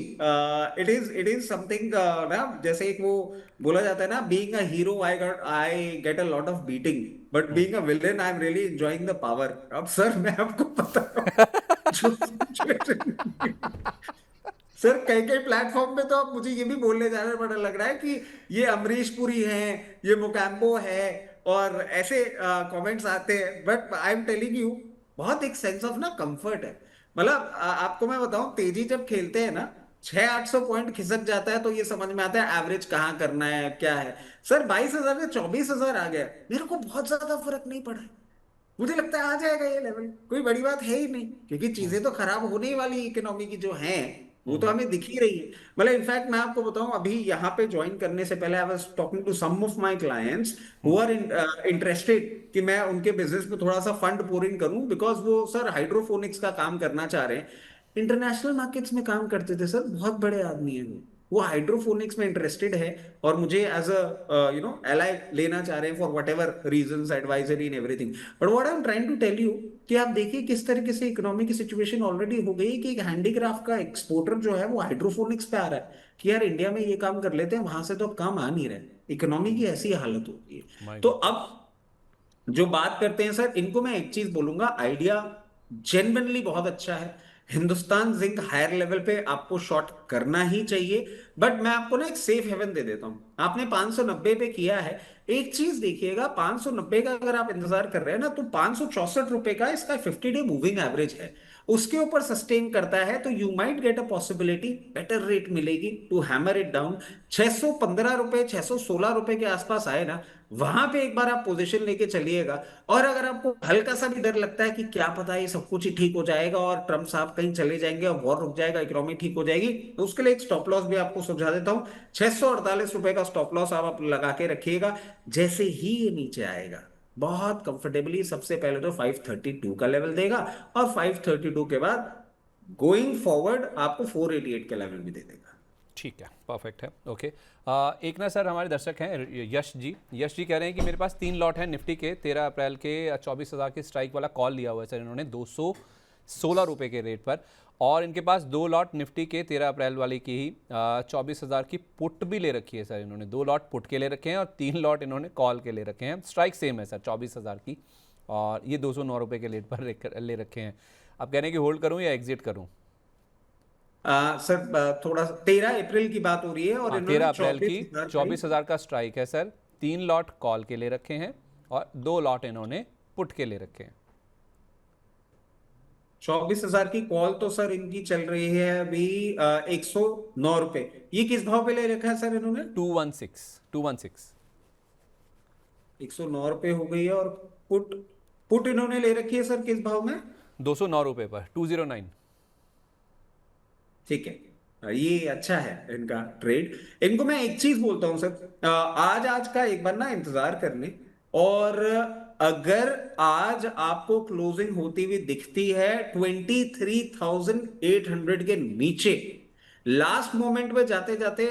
इट इज समथिंग ना, जैसे एक वो बोला जाता है ना, being a hero I get a lot of beating, but being a villain I am really enjoying the power. अब सर मैं आपको बता रहा हूँ जो situation, सर कई कई प्लेटफॉर्म पे तो आप मुझे ये भी बोलने जा रहे हैं, बड़ा लग रहा है कि ये अमरीश पुरी है, ये मुकाम्बो है, और ऐसे कमेंट्स आते हैं, but I am telling you, बहुत एक सेंस ऑफ ना कंफर्ट है। मतलब आपको मैं बताऊं, तेजी जब खेलते हैं ना, 600-800 पॉइंट खिसक जाता है तो ये समझ में आता है एवरेज कहाँ करना है क्या है। सर 22,000 से 24,000 आ गया, मेरे को बहुत ज्यादा फर्क नहीं पड़ा है। मुझे लगता है आ जाएगा ये लेवल, कोई बड़ी बात है ही नहीं, क्योंकि चीजें तो खराब होने ही वाली इकोनॉमी की जो हैं, वो तो हमें दिख ही रही है। मतलब इनफैक्ट मैं आपको बताऊं, अभी यहाँ पे ज्वाइन करने से पहले I was talking to some of my clients who are interested कि मैं उनके बिजनेस में थोड़ा सा फंड पोरिंग करूं, बिकॉज वो सर हाइड्रोफोनिक्स का काम करना चाह रहे हैं। इंटरनेशनल मार्केट्स में काम करते थे सर, बहुत बड़े आदमी है वो हाइड्रोफोनिक्स में इंटरेस्टेड है, और मुझे एज अ एलाई लेना चाह रहे हैं for whatever reason, advisory in everything. But what I am trying to tell you कि आप देखिए किस तरीके से इकोनॉमी की सिचुएशन ऑलरेडी हो गई कि एक हैंडीक्राफ्ट का एक्सपोर्टर जो है वो हाइड्रोफोनिक्स पे आ रहा है कि यार इंडिया में ये काम कर लेते हैं, वहां से तो अब काम आ नहीं रहे, इकोनॉमी की ऐसी हालत होती है। माय तो गुडनेस। अब जो बात करते हैं सर, इनको मैं एक चीज बोलूंगा, आइडिया जेन्युइनली बहुत अच्छा है। हिंदुस्तान जिंक हायर लेवल पे आपको शॉर्ट करना ही चाहिए, बट मैं आपको ना एक सेफ हेवन दे देता हूं। आपने 590 पे किया है, एक चीज देखिएगा, 590 का अगर आप इंतजार कर रहे हैं ना, तो 564 रुपए का इसका 50 डे मूविंग एवरेज है, उसके ऊपर सस्टेन करता है तो you might get a possibility, better rate मिलेगी टू हैमर इट डाउन। 615 रुपए 616 रुपए के आसपास आए ना, वहां पे एक बार आप पोजीशन लेके चलिएगा। और अगर आपको हल्का सा भी डर लगता है कि क्या पता ये सब कुछ ही ठीक हो जाएगा और ट्रम्प साहब कहीं चले जाएंगे और वॉर रुक जाएगा, इकोनॉमी ठीक हो जाएगी, तो उसके लिए एक स्टॉप लॉस भी आपको सुझा देता हूं। 648 रुपए का स्टॉप लॉस आप लगा के रखिएगा। जैसे ही ये नीचे आएगा, बहुत कंफर्टेबली सबसे पहले तो 532 का लेवल देगा, और 532 के बाद गोइंग फॉरवर्ड आपको 488 का लेवल भी दे देगा। ठीक है, परफेक्ट है, ओके। एक ना सर हमारे दर्शक हैं यश जी कह रहे हैं कि मेरे पास 3 लॉट हैं निफ्टी के 13 अप्रैल के 24,000 के स्ट्राइक वाला कॉल लिया हुआ है सर इन्होंने 216 रुपये के रेट पर, और इनके पास 2 लॉट निफ्टी के 13 अप्रैल वाले की ही 24,000 की पुट भी ले रखी है सर इन्होंने, 2 लॉट पुट के ले रखे हैं और 3 लॉट इन्होंने कॉल के ले रखे हैं, स्ट्राइक सेम है सर 24,000 की, और ये 209 रुपये के रेट पर ले रखे हैं। आप कह रहे हैं कि होल्ड करूँ या एग्जिट करूँ? सर थोड़ा 13 अप्रैल की बात हो रही है और हाँ, इन्होंने 13 अप्रैल की 24,000 24,000 का स्ट्राइक है सर, 3 लॉट कॉल के ले रखे हैं और 2 लॉट इन्होंने पुट के ले रखे हैं। 24,000 की कॉल तो सर इनकी चल रही है अभी 109 रुपए। ये किस भाव पे ले रखा है सर इन्होंने? 216 109 रुपए हो गई है। और पुट पुट इन्होंने ले रखी है सर किस भाव में? 209 रुपये पर 209। ठीक है, ये अच्छा है इनका ट्रेड। इनको मैं एक चीज बोलता हूं सर, आज का एक बार ना इंतजार कर लें, और अगर आज आपको क्लोजिंग होती हुई दिखती है 23,800 के नीचे, लास्ट मोमेंट में जाते जाते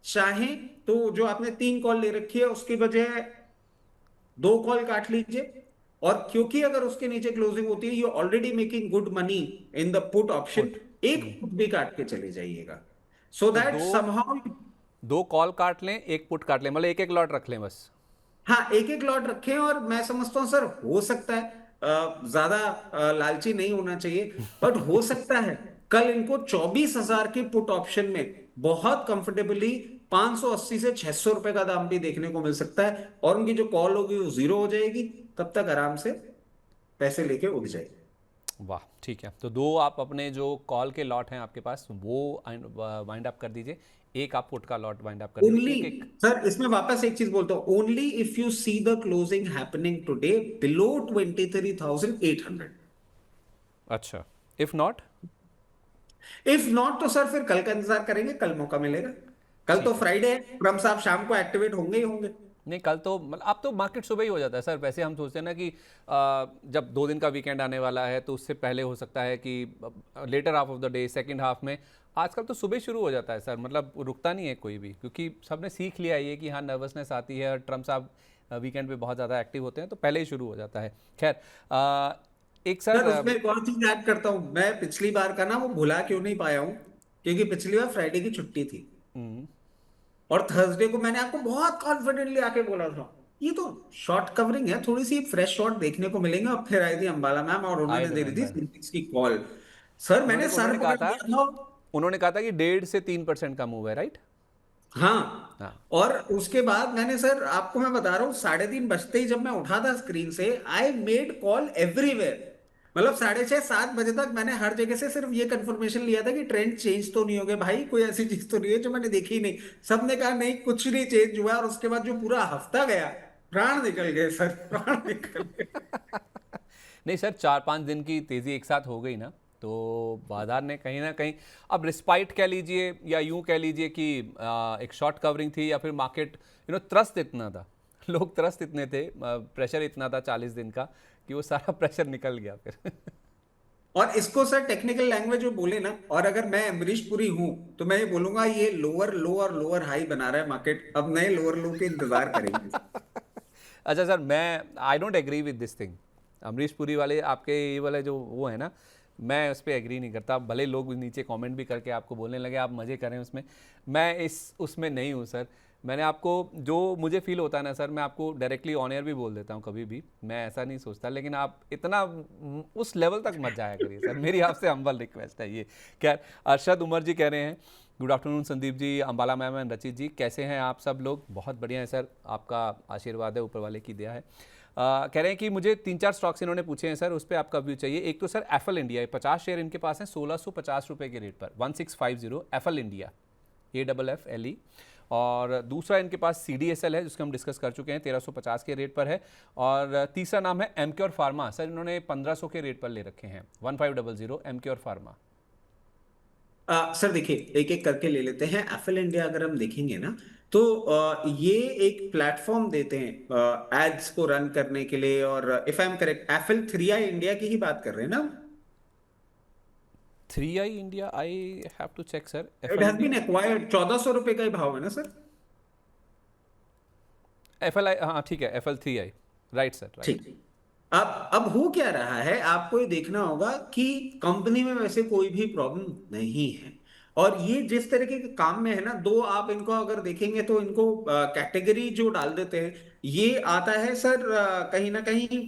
चाहें तो जो आपने 3 कॉल ले रखी है उसकी बजाय 2 कॉल काट लीजिए, और क्योंकि अगर उसके नीचे क्लोजिंग होती है you already making good money in the put option, put एक पुट भी काट के चले जाइएगा सो तो दैट दो समहाउ। 2 कॉल काट लें, एक पुट काट लें, मतलब एक एक लॉट रख लें बस। हाँ, एक एक लॉट रखें, और मैं समझता हूं सर हो सकता है ज्यादा लालची नहीं होना चाहिए, बट हो सकता है कल इनको 24,000 के पुट ऑप्शन में बहुत कंफर्टेबली 580 से 600 रुपए का दाम भी देखने को मिल सकता है, और उनकी जो कॉल होगी वो जीरो हो जाएगी, तब तक आराम से पैसे लेके उठ जाएगी। वाह, ठीक है, तो 2 आप अपने जो कॉल के लॉट हैं आपके पास वो वाइंड अप कर दीजिए, एक आप पुट का लॉट वाइंड अप कर दीजिए, ओनली एक एक। सर इसमें वापस एक चीज बोलता हूं, only if you see the closing happening today below 23,800। अच्छा, इफ नॉट? इफ नॉट तो सर फिर कल का इंतजार करेंगे, कल मौका मिलेगा। कल तो ठीक है। फ्राइडे है, ट्रम्प साहब शाम को एक्टिवेट होंगे ही होंगे। नहीं, कल तो मतलब अब तो मार्केट सुबह ही हो जाता है सर, वैसे हम सोचते हैं ना कि जब 2 दिन का वीकेंड आने वाला है तो उससे पहले हो सकता है कि latter half of the day, second half में, आजकल तो सुबह शुरू हो जाता है सर, मतलब रुकता नहीं है कोई भी, क्योंकि सबने सीख लिया है ये कि हाँ नर्वसनेस आती है और ट्रम्प साहब वीकेंड पे बहुत ज़्यादा एक्टिव होते हैं तो पहले ही शुरू हो जाता है। खैर, एक सर सर उसमें एक और चीज ऐड करता हूं, मैं पिछली बार का ना वो भुला क्यों नहीं पाया हूं, क्योंकि पिछली बार फ्राइडे की छुट्टी थी, हम्म, और थर्सडे को मैंने आपको बहुत कॉन्फिडेंटली आके बोला था ये तो शॉर्ट कवरिंग है, थोड़ी सी फ्रेश शॉट देखने को मिलेंगे, और फिर आई थी अंबाला मैम और आई उन्होंने दे दी थी रिमेम्बर। सेंसेक्स की कॉल। सर मैंने सर उन्होंने कहा पकड़ था लिया था। उन्होंने कहा था कि 1.5 से 3% का मूव है, राइट? हाँ, हाँ। और उसके बाद मैंने सर आपको मैं बता रहा हूँ 3:30 बजते ही जब मैं उठा था स्क्रीन से, आई मेड कॉल एवरीवेयर, मतलब 6:30 7 बजे तक मैंने हर जगह से सिर्फ ये कंफर्मेशन लिया था कि ट्रेंड चेंज तो नहीं हो गया भाई, कोई ऐसी चीज तो नहीं है जो मैंने देखी ही नहीं। सबने कहा नहीं कुछ नहीं चेंज हुआ, और उसके बाद जो पूरा हफ्ता गया, प्राण निकल गए सर, प्राण निकल गए। नहीं सर, 4-5 दिन की तेज़ी एक साथ हो गई ना, तो बाजार ने कहीं ना कहीं अब रिस्पाइट कह लीजिए या यूं कह लीजिए कि एक शॉर्ट कवरिंग थी, या फिर मार्केट त्रस्त इतना था, लोग त्रस्त इतने थे, प्रेशर इतना था 40 दिन का कि वो सारा प्रेशर निकल गया फिर। और इसको सर टेक्निकल लैंग्वेज में बोले ना, और अगर मैं अमरीश पुरी हूं तो मैं ये बोलूंगा ये लोअर लो और लोअर हाई बना रहा है मार्केट, अब नए लोअर लो के इंतजार करेंगे। अच्छा सर, मैं I don't agree with this thing, Amrish Puri वाले आपके ये वाले जो वो है ना, मैं उस पर एग्री नहीं करता, भले लोग नीचे कमेंट भी करके आपको बोलने लगे आप मज़े करें उसमें, मैं इस उसमें नहीं हूँ सर। मैंने आपको जो मुझे फील होता है ना सर, मैं आपको डायरेक्टली ऑन एयर भी बोल देता हूँ कभी भी, मैं ऐसा नहीं सोचता, लेकिन आप इतना उस लेवल तक मत जाया करिए सर, मेरी आपसे हम्बल रिक्वेस्ट है ये। खैर, अरशद उमर जी कह रहे हैं good afternoon Sandeep ji, Ambala ma'am and Rachit ji, कैसे हैं आप सब लोग? बहुत बढ़िया है सर, आपका आशीर्वाद है, ऊपर वाले की दया है। कह रहे हैं कि मुझे 3-4 स्टॉक्स इन्होंने पूछे हैं सर, उस पर आपका व्यू चाहिए। एक तो सर एफएल इंडिया है, 50 शेयर इनके पास हैं 1650 रुपये के रेट पर, 1650 एफएल इंडिया, AFFLE। और दूसरा इनके पास CDSL है जिसको हम डिस्कस कर चुके हैं, 1350 के रेट पर है। और तीसरा नाम है एमक्योर फार्मा, सर इन्होंने 1500 के रेट पर ले रखे हैं, 1500 एमक्योर फार्मा। सर देखिए एक एक करके ले लेते हैं। एफएल इंडिया अगर हम देखेंगे ना, तो ये एक प्लेटफॉर्म देते हैं एड्स को रन करने के लिए, और if I am correct FL 3i India की ही बात कर रहे हैं ना? 3i India, I have to check sir. It FL has been India, acquired, 1400 रुपए का ही भाव है ना सर? एफएल आई, हाँ ठीक है, FL 3i, right sir, right. ठीक। अब हो क्या रहा है, आपको ये देखना होगा कि कंपनी में वैसे कोई भी प्रॉब्लम नहीं है। और ये जिस तरीके के काम में है ना, दो आप इनको अगर देखेंगे तो इनको कैटेगरी जो डाल देते हैं, ये आता है सर कहीं ना कहीं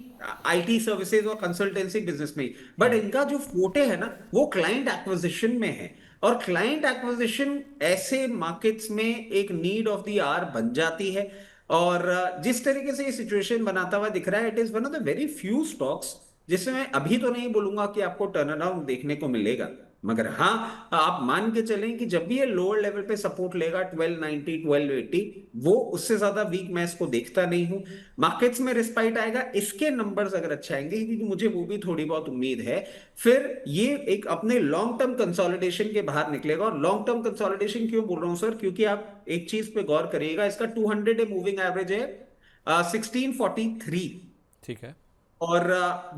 आईटी सर्विसेज और कंसल्टेंसी बिजनेस में। बट इनका जो फोटे है ना, वो क्लाइंट एक्विजिशन में है। और क्लाइंट एक्विजिशन ऐसे मार्केट्स में एक नीड ऑफ द आवर बन जाती है। और जिस तरीके से ये सिचुएशन बनाता हुआ दिख रहा है, it is one of the very few stocks जिसमें मैं अभी तो नहीं बोलूंगा कि आपको टर्न अराउंड देखने को मिलेगा। मगर हाँ, आप मान के चलें कि जब भी ये लोअर लेवल पे सपोर्ट लेगा 1290 1280, वो उससे ज्यादा वीक मैं इसको देखता नहीं हूं। मार्केट्स में रिस्पाइट आएगा, इसके नंबर्स अगर अच्छे आएंगे, क्योंकि मुझे वो भी थोड़ी बहुत उम्मीद है, फिर ये एक अपने लॉन्ग टर्म कंसोलिडेशन के बाहर निकलेगा। और लॉन्ग टर्म कंसोलिडेशन क्यों बोल रहा हूं सर, क्योंकि आप एक चीज पे गौर करिएगा, इसका 200 डे मूविंग एवरेज है 1643। ठीक है। और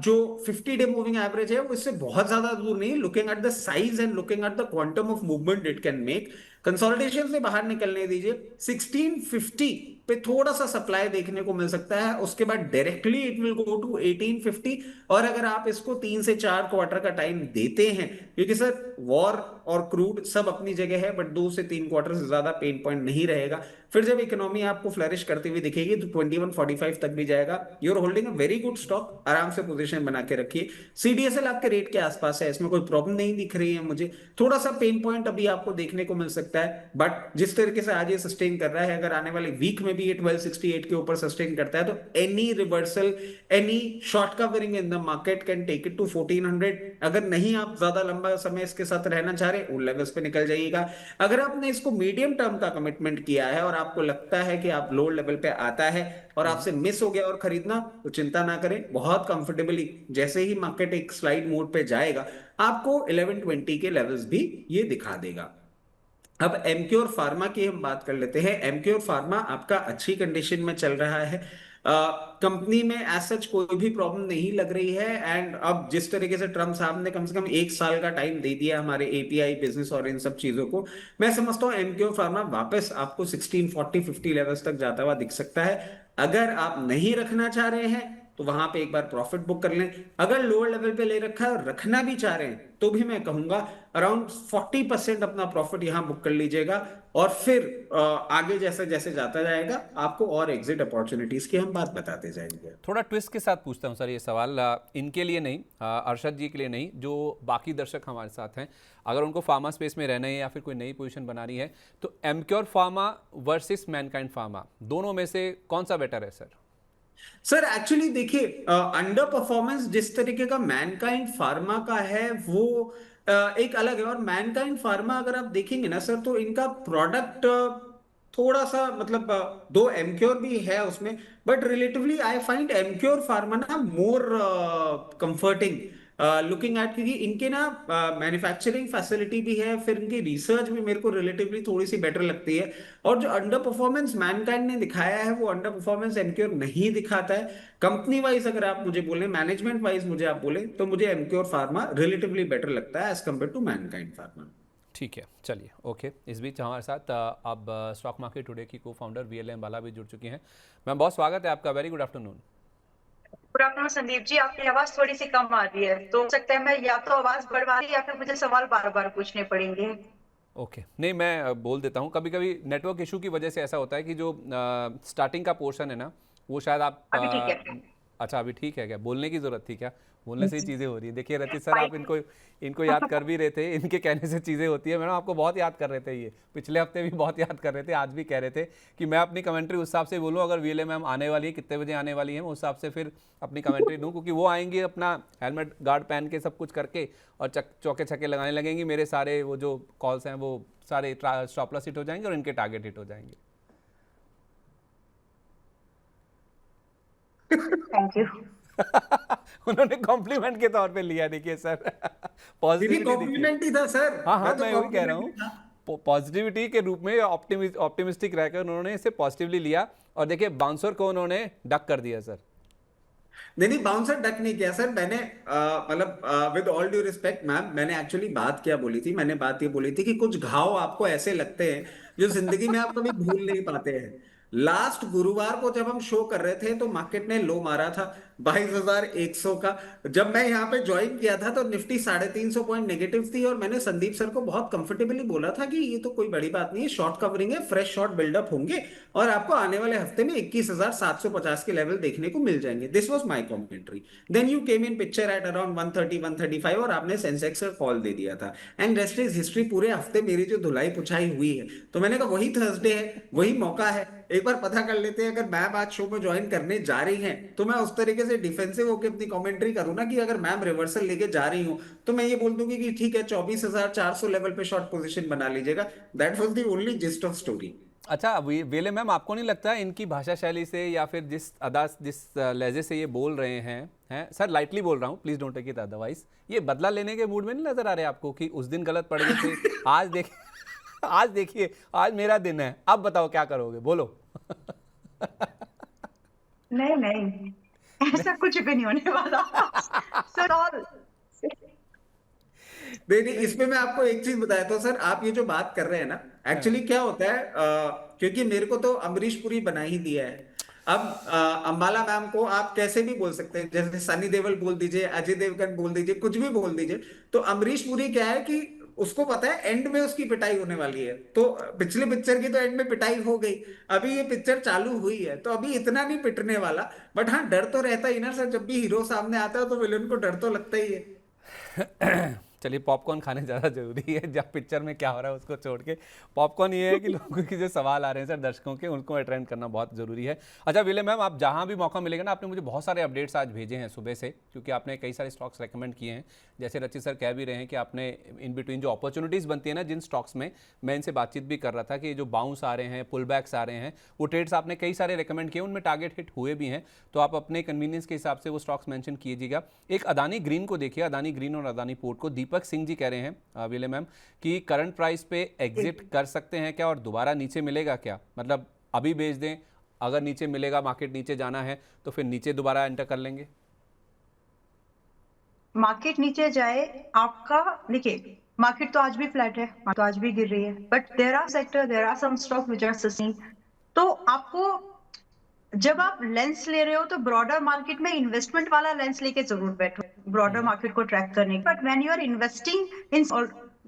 जो 50 डे मूविंग एवरेज है वो इससे बहुत ज्यादा दूर नहीं। Looking at the size and looking at the quantum of movement it can make, consolidation से बाहर निकलने दीजिए। 1650 पे थोड़ा सा सप्लाई देखने को मिल सकता है, उसके बाद directly it will go to 1850। और अगर आप इसको 3 से 4 क्वार्टर का टाइम देते हैं, क्योंकि सर वॉर और क्रूड सब अपनी जगह है, बट 2 से 3 क्वार्टर से ज्यादा पेन पॉइंट नहीं रहेगा। फिर जब इकोनॉमी आपको फ्लरिश करती हुई दिखेगी तो 2145 तक भी जाएगा। You're holding a very good stock, आराम से पोजीशन बना के रखिए। सीडीएसएल आपके रेट के आसपास है, इसमें कोई प्रॉब्लम नहीं दिख रही है मुझे। थोड़ा सा पेन पॉइंट अभी आपको देखने को मिल सकता है, बट जिस तरीके से आज ये सस्टेन कर रहा है, अगर आने वाले वीक में भी ये 1268 के ऊपर सस्टेन करता है, तो any reversal, any short covering in the market can take it to 1400। अगर नहीं आप ज्यादा लंबा समय इसके साथ रहना चाह रहे, उन लेवल्स पे निकल जाइएगा। अगर आपने इसको मीडियम टर्म का कमिटमेंट किया है और आपको लगता है कि आप लोअर लेवल पे आता है और आपसे मिस हो गया और खरीदना, तो चिंता ना करें, बहुत कंफर्टेबली जैसे ही मार्केट एक स्लाइड मोड पे जाएगा, आपको 1120 के लेवल्स भी ये दिखा देगा। अब एमक्योर फार्मा की हम बात कर लेते हैं। एमक्योर फार्मा आपका अच्छी कंडीशन में चल रहा है। कंपनी में एज सच कोई भी प्रॉब्लम नहीं लग रही है। एंड अब जिस तरीके से ट्रम्प साहब ने कम से कम 1 साल का टाइम दे दिया हमारे एपीआई बिजनेस और इन सब चीजों को, मैं समझता हूँ एमक्योर फार्मा वापस आपको 1640-50 लेवल्स तक जाता हुआ दिख सकता है। अगर आप नहीं रखना चाह रहे हैं तो वहां पे एक बार प्रॉफिट बुक कर लें। अगर लोअर लेवल पे ले रखा है और रखना भी चाह रहे हैं, तो भी मैं कहूंगा अराउंड 40% अपना प्रॉफिट यहां बुक कर लीजिएगा। और फिर आगे जैसे जैसे जाता जाएगा, आपको और एग्जिट अपॉर्चुनिटीज की हम बात बताते जाएंगे। थोड़ा ट्विस्ट के साथ पूछता हूँ सर ये सवाल, इनके लिए नहीं, अरशद जी के लिए नहीं, जो बाकी दर्शक हमारे साथ हैं, अगर उनको फार्मा स्पेस में रहना है या फिर कोई नई पोजीशन बनानी है, तो Emcure pharma versus Mankind pharma, दोनों में से कौन सा बेटर है सर? सर एक्चुअली देखिए, अंडर परफॉर्मेंस जिस तरीके का मैनकाइंड फार्मा का है वो एक अलग है। और मैनकाइंड फार्मा अगर आप देखेंगे ना सर, तो इनका प्रोडक्ट थोड़ा सा मतलब दो एमक्योर भी है उसमें, but relatively I find Emcure pharma ना मोर कंफर्टिंग लुकिंग एट, क्योंकि इनके ना मैन्युफैक्चरिंग फैसिलिटी भी है, फिर इनकी रिसर्च भी मेरे को रिलेटिवली थोड़ी सी बेटर लगती है। और जो अंडर परफॉर्मेंस मैनकाइंड ने दिखाया है, वो अंडर परफॉर्मेंस एमक्योर नहीं दिखाता है। कंपनी वाइज अगर आप मुझे बोले, मैनेजमेंट वाइज मुझे आप बोले, तो मुझे एमक्योर फार्मा रिलेटिवली बेटर लगता है as compare to Mankind Pharma. ठीक है, चलिए, ओके। इस बीच हमारे साथ अब स्टॉक मार्केट टुडे की को फाउंडर वीएलएम बाला भी जुड़ चुकी हैं। मैम बहुत स्वागत है आपका, very good afternoon. Good afternoon Sandeep ji, आपकी आवाज थोड़ी सी कम आ रही है, तो हो सकता है मैं या तो आवाज बढ़वा रही या फिर मुझे सवाल बार बार पूछने पड़ेंगे। ओके, नहीं मैं बोल देता हूँ, कभी कभी नेटवर्क इशू की वजह से ऐसा होता है कि जो स्टार्टिंग का पोर्शन है ना, वो शायद आप अभी ठीक है? अच्छा अभी ठीक है क्या? बोलने की ज़रूरत थी क्या? बोलने से ही चीज़ें हो रही है। देखिए रतीश सर, आप माइक इनको याद कर भी रहे थे, इनके कहने से चीज़ें होती है। मैडम आपको बहुत याद कर रहे थे, ये पिछले हफ्ते भी बहुत याद कर रहे थे, आज भी कह रहे थे कि मैं अपनी कमेंट्री उस हिसाब से बोलूँ, अगर वीएलए मैम आने वाली है, कितने बजे आने वाली है, उस हिसाब से फिर अपनी कमेंट्री दूँ, क्योंकि वो आएंगी अपना हेलमेट गार्ड पहन के सब कुछ करके और चौके छक्के लगाने लगेंगी। मेरे सारे वो जो कॉल्स हैं वो सारे स्टॉप लॉस हिट हो जाएंगे और इनके टारगेट हिट हो जाएंगे। Thank you. उन्होंने कॉम्प्लीमेंट के तौर पे लिया, देखिए सर पॉजिटिविटी देखिए। कॉम्प्लीमेंट ही था सर, हाँ हाँ, मैं तो मैं वही कह रहा कॉम्प्लीमेंट ही हूँ, था। पॉजिटिविटी के रूप में ऑप्टिमिस्टिक रहकर उन्होंने इसे पॉजिटिवली लिया और देखिए बाउंसर को उन्होंने डक कर दिया सर। नहीं बाउंसर डक नहीं किया सर मैंने, मतलब with all due respect ma'am, मैंने एक्चुअली बात क्या बोली थी, मैंने बात ये बोली थी कि कुछ घाव आपको ऐसे लगते हैं जो जिंदगी में आप कभी भूल नहीं पाते हैं। लास्ट गुरुवार को जब हम शो कर रहे थे तो मार्केट ने लो मारा था 22,100 का। जब मैं यहाँ पे ज्वाइन किया था तो निफ्टी 350 पॉइंट नेगेटिव थी, और मैंने संदीप सर को बहुत कंफर्टेबली बोला था कि ये तो कोई बड़ी बात नहीं है, शॉर्ट कवरिंग है, फ्रेश शॉर्ट बिल्डअप होंगे और आपको आने वाले हफ्ते में 21,750 के लेवल देखने को मिल जाएंगे। This was my commentary. Then you came in picture at around 130 135 और आपने सेंसेक्स का कॉल दे दिया था। And rest is history. पूरे हफ्ते मेरी जो धुलाई पुछाई हुई है, तो मैंने कहा वही थर्सडे है, वही मौका है, एक बार पता कर लेते हैं। अगर मैम आज शो में ज्वाइन करने जा रही हैं तो मैं उस तरीके से डिफेंसिव होकर अपनी कमेंट्री करूँ ना कि अगर मैम रिवर्सल लेके जा रही हूँ तो मैं ये बोल दूंगी कि ठीक है 24,400 लेवल पे शॉर्ट पोजीशन बना लीजिएगा। That was the only gist of story. अच्छा वेले मैम, आपको नहीं लगता इनकी भाषा शैली से या फिर जिस अदा जिस लहजे से ये बोल रहे हैं सर, लाइटली बोल रहा हूँ, please don't take it otherwise, ये बदला लेने के मूड में नहीं नजर आ रहे आपको कि उस दिन गलत पड़ गए थे, आज देखिए आज देखिए आज मेरा दिन है, अब बताओ क्या करोगे, बोलो। नहीं नहीं, ऐसा कुछ भी नहीं होने वाला सर। और नहीं इसमें मैं आपको एक चीज बताया था सर, आप ये जो बात कर रहे हैं ना, एक्चुअली क्या होता है, क्योंकि मेरे को तो अमरीश पुरी बना ही दिया है। अब अंबाला मैम को आप कैसे भी बोल सकते हैं, जैसे सनी देओल बोल दीजिए, अजय देवगन बोल दीजिए, कुछ भी बोल दीजिए, तो अमरीश पुरी क्या है कि उसको पता है एंड में उसकी पिटाई होने वाली है। तो पिछली पिक्चर की तो एंड में पिटाई हो गई, अभी ये पिक्चर चालू हुई है तो अभी इतना नहीं पिटने वाला। बट हाँ, डर तो रहता ही ना सर, जब भी हीरो सामने आता है तो विलेन को डर तो लगता ही है। चलिए, पॉपकॉर्न खाने ज़्यादा जरूरी है, जब पिक्चर में क्या हो रहा है उसको छोड़ के। पॉपकॉर्न ये है कि लोगों के जो सवाल आ रहे हैं सर दर्शकों के, उनको अटेंड करना बहुत ज़रूरी है। अच्छा विले मैम, आप जहाँ भी मौका मिलेगा ना, आपने मुझे बहुत सारे अपडेट्स आज भेजे हैं सुबह से, क्योंकि आपने कई सारे स्टॉक्स रेकमेंड किए हैं। जैसे रचित सर कह भी रहे हैं कि आपने इन बिटवीन जो अपॉर्चुनिटीज़ बनती है ना जिन स्टॉक्स में, मैं इनसे बातचीत भी कर रहा था कि जो बाउंस आ रहे हैं, पुल बैक्स आ रहे हैं, वो ट्रेड्स आपने कई सारे रिकमेंड किए, उनमें टारगेट हिट हुए भी हैं। तो आप अपने कन्वीनियंस के हिसाब से वो स्टॉक्स मेंशन कीजिएगा। एक अदानी ग्रीन को देखिए, अदानी ग्रीन और अदानी पोर्ट को दीपक सिंह जी कह रहे हैं विले मैम कि करंट प्राइस पे एग्जिट कर सकते हैं क्या और दोबारा नीचे मिलेगा क्या, मतलब अभी बेच दें, अगर नीचे मिलेगा, मार्केट नीचे जाना है तो फिर नीचे दोबारा एंटर कर लेंगे। मार्केट नीचे जाए आपका, देखिए मार्केट तो आज भी फ्लैट है, तो आज भी गिर रही है, but there are sector, there are some stock which are sustaining. तो आपको जब आप लेंस ले रहे हो तो ब्रॉडर मार्केट में इन्वेस्टमेंट वाला लेंस लेके जरूर बैठो, ब्रॉडर मार्केट को ट्रैक करने। But when you are investing in,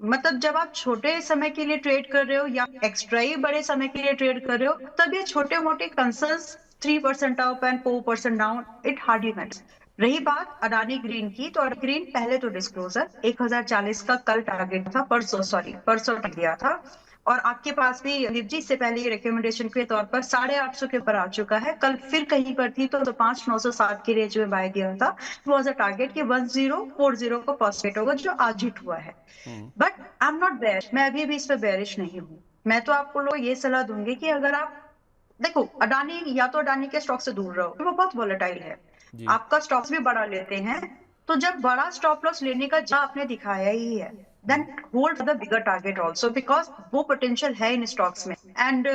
मतलब जब आप छोटे समय के लिए ट्रेड कर रहे हो या एक्स्ट्रा ही बड़े समय के लिए ट्रेड कर रहे हो, तब ये छोटे मोटे concerns 3% up and 4% down, it hardly matters. रही बात अडानी ग्रीन की, तो अडानी ग्रीन पहले तो डिस्क्लोजर 1040 का कल टारगेट था, परसों दिया था, और आपके पास भी निफ्टी से पहले ये रिकमेंडेशन के तौर पर 850 के ऊपर आ चुका है। कल फिर कहीं पर थी तो 5,907 के रेंज में बाय दिया था, वाज अ टारगेट कि 1040 को पॉसिबल होगा, जो आज हिट हुआ है। But I am not bearish, मैं अभी भी इस पे बेयरिश नहीं हूँ। मैं तो आपको लोग ये सलाह दूंगी कि अगर आप देखो अडानी, या तो अडानी के स्टॉक से दूर रहो, वो बहुत वोलेटाइल है, आपका स्टॉक्स भी बड़ा लेते हैं, तो जब बड़ा स्टॉप लॉस लेने का जहाँ आपने दिखाया ही है, then hold the bigger target also, because वो potential है इन स्टॉक्स में। and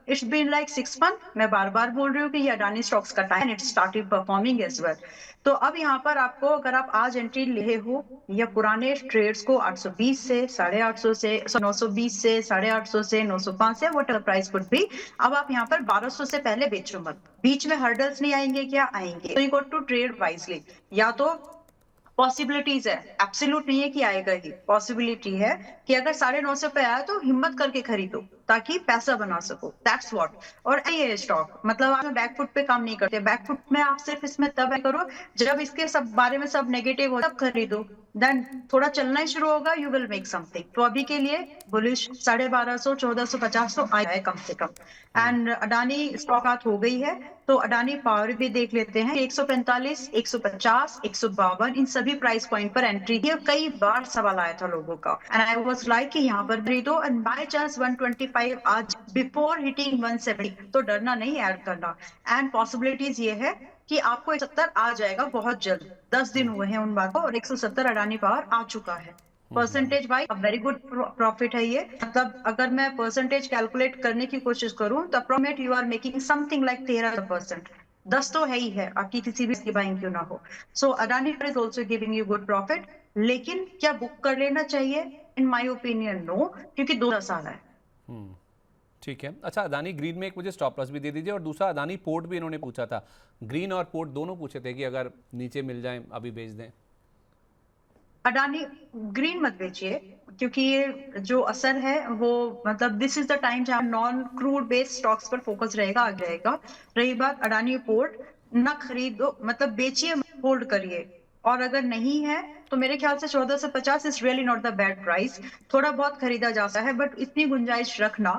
it's been like 6 months, मैं बार बार बोल रही हूँ कि ये अडानी स्टॉक्स का time, it started performing as well। तो अब यहाँ पर आपको, अगर आप आज एंट्री ले हो या पुराने ट्रेड्स को 820 से 850 से 920 से 850 से 905 से व्हाट प्राइस कुड बी, अब आप यहाँ पर 1200 से पहले बेचो मत। बीच में हर्डल्स नहीं आएंगे क्या? आएंगे, तो you got to trade wisely. या तो पॉसिबिलिटीज है, एब्सोल्यूट नहीं है कि आएगा ही, पॉसिबिलिटी है कि अगर 950 पे आया तो हिम्मत करके खरीदो ताकि पैसा बना सको, दैट्स व्हाट। और ये स्टॉक मतलब आप बैकफुट पे काम नहीं करते, बैकफुट में आप सिर्फ इसमें तब करो जब इसके सब बारे में सब नेगेटिव हो, तब खरीदो, देन थोड़ा चलना ही शुरू होगा, यू विल मेक समथिंग। तो अभी के लिए बुलिश 1250 1450 तो आया है कम से कम। एंड अडानी स्टॉक आउट हो गई है, तो अडानी पावर भी देख लेते हैं, 145 150 152 इन सभी प्राइस पॉइंट पर एंट्री की। कई बार सवाल आया था लोगों का, एंड आई वाज लाइक कि यहाँ पर खरीदो, एंड बाय चांस 125 आज बिफोर हिटिंग 170, तो डरना नहीं, ऐड करना। एंड पॉसिबिलिटीज ये है कि आपको 170 आ जाएगा बहुत जल्द, 10 दिन हुए हैं उन बातों, और 170 अडानी पावर आ चुका है। Percentage wise very good profit है ये, मतलब अगर मैं परसेंटेज कैलकुलेट करने की कोशिश करूं तो approximate you are making something like 13%। 10 तो है ही है, आपकी किसी भी इसकी बाइंग क्यों ना हो। So Adani is also giving you good profit, लेकिन क्या बुक कर लेना चाहिए? इन माई ओपिनियन नो, क्योंकि 2 साल है। ठीक है। अच्छा, अदानी ग्रीन में एक मुझे स्टॉप लॉस भी दे दीजिए, और दूसरा अदानी पोर्ट भी इन्होंने पूछा था, ग्रीन और पोर्ट दोनों पूछे थे कि अगर नीचे मिल जाए अभी बेच दें। अडानी ग्रीन मत बेचिए, क्योंकि ये जो असर है वो मतलब दिस इज द टाइम जहां नॉन क्रूड बेस्ड स्टॉक्स पर फोकस रहेगा, आ जाएगा। रही बात अडानी पोर्ट, ना खरीदो, मतलब बेचिए, होल्ड करिए। और अगर नहीं है तो मेरे ख्याल से 1450 is really not the bad price. थोड़ा बहुत खरीदा जा सकता है, बट इतनी गुंजाइश रखना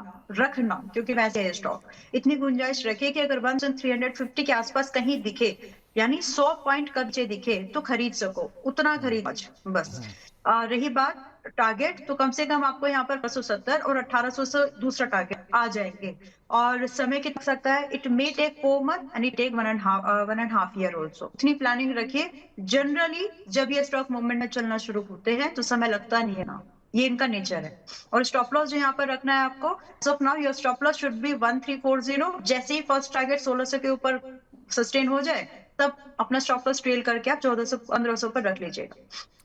क्योंकि वैसे है स्टॉक, इतनी गुंजाइश रखिए कि अगर 1350 के आसपास कहीं दिखे, यानी 100 पॉइंट का नीचे दिखे तो खरीद सको, उतना खरीद आज बस। रही बात टारगेट, तो कम से कम आपको यहाँ पर 1270 और 1800 से दूसरा टारगेट आ जाएंगे। और समय कितना लग सकता है? It may take 4 month and it take 1.5 year also. इतनी प्लानिंग रखिए। जनरली जब ये स्टॉक मूवमेंट में चलना शुरू होते हैं तो समय लगता नहीं है ना, ये इनका नेचर है। और स्टॉप लॉस जो यहाँ पर रखना है आपको, so now your stop loss should be 1340। जैसे ही फर्स्ट टारगेट 1600 के ऊपर सस्टेन हो जाए, तब अपना स्टॉप लॉस ट्रेल करके आप 1400 1500 पर रख लीजिएगा।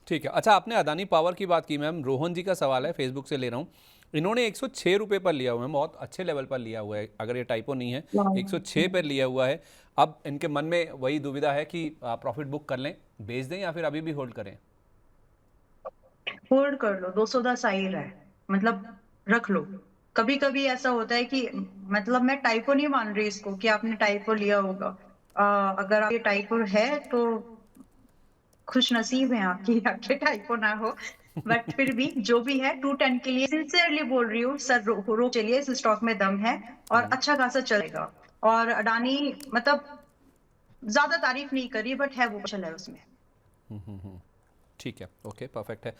ठीक है। अच्छा, आपने अदानी पावर की बात की मैम, रोहन जी का सवाल है, फेसबुक से ले रहा हूँ। इन्होंने 106 रुपये पर लिया हुआ है, बहुत अच्छे लेवल पर लिया हुआ है, अगर ये टाइपो नहीं है, 106 पर लिया हुआ है। अब इनके मन में वही दुविधा है कि प्रॉफिट बुक कर लें, बेच दें, या फिर अभी भी होल्ड करें। होल्ड कर लो, 210 आ ही रहा है, मतलब रख लो। कभी कभी ऐसा होता है कि मतलब मैं टाइपो नहीं मान रही इसको कि आपने टाइपो लिया होगा। अगर आप ये टाइपो है तो खुश नसीब है आपकी, आपके टाइपो ना हो। बट फिर भी जो भी है 210 के लिए सिंसियरली बोल रही हूँ सर, रो चलिए, इस स्टॉक में दम है और अच्छा खासा चलेगा। और अडानी मतलब ज्यादा तारीफ नहीं करी, बट है वो चल है उसमें। ठीक है, ओके, परफेक्ट है।